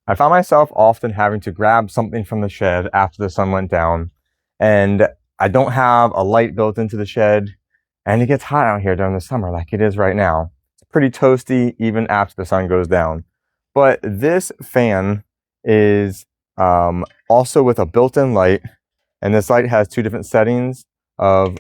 I found myself often having to grab something from the shed after the sun went down, and I don't have a light built into the shed, and it gets hot out here during the summer like it is right now. It's pretty toasty even after the sun goes down. But this fan is also with a built-in light, and this light has two different settings of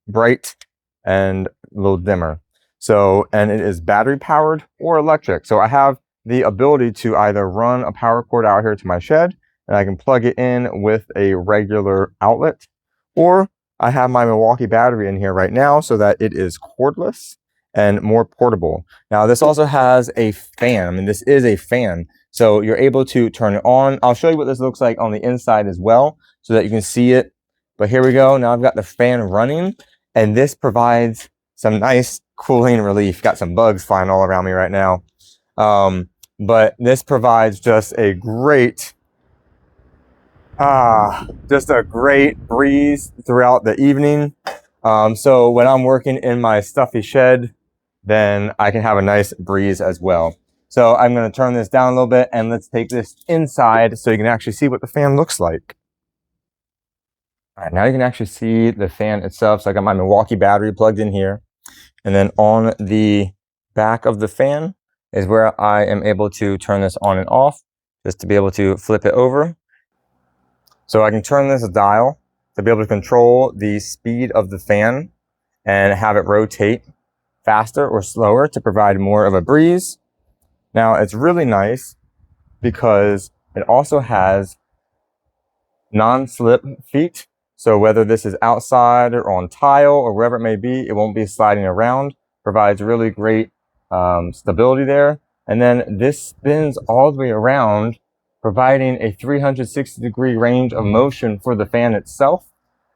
bright and a little dimmer. So, and it is battery powered or electric. So I have the ability to either run a power cord out here to my shed, and I can plug it in with a regular outlet, or I have my Milwaukee battery in here right now so that it is cordless and more portable. Now this also has a fan. I mean, this is a fan, so you're able to turn it on. I'll show you what this looks like on the inside as well so that you can see it. But here we go. Now I've got the fan running, and this provides some nice cooling relief. Got some bugs flying all around me right now. But this provides just a great breeze throughout the evening. So when I'm working in my stuffy shed, then I can have a nice breeze as well. So I'm going to turn this down a little bit, and let's take this inside so you can actually see what the fan looks like. All right, now you can actually see the fan itself. So I got my Milwaukee battery plugged in here, and then on the back of the fan is where I am able to turn this on and off, just to be able to flip it over. So I can turn this dial to be able to control the speed of the fan and have it rotate faster or slower to provide more of a breeze. Now it's really nice because it also has non-slip feet. So whether this is outside or on tile or wherever it may be, it won't be sliding around. Provides really great stability there. And then this spins all the way around, providing a 360-degree range of motion for the fan itself.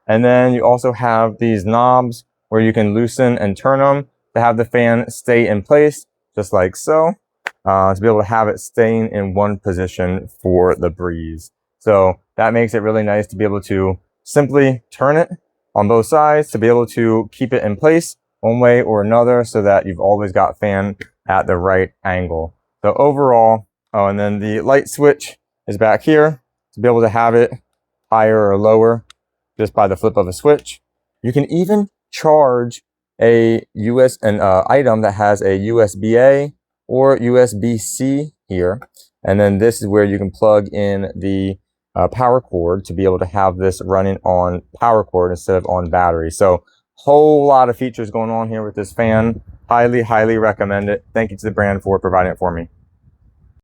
And then you also have these knobs where you can loosen and turn them to have the fan stay in place, just like so, to be able to have it staying in one position for the breeze. So that makes it really nice to be able to simply turn it on both sides to be able to keep it in place one way or another so that you've always got fan at the right angle. So overall, oh, and then the light switch is back here to be able to have it higher or lower just by the flip of a switch. You can even charge an item that has a USB-A or USB-C here. And then this is where you can plug in the power cord to be able to have this running on power cord instead of on battery. So whole lot of features going on here with this fan. Highly, highly recommend it. Thank you to the brand for providing it for me.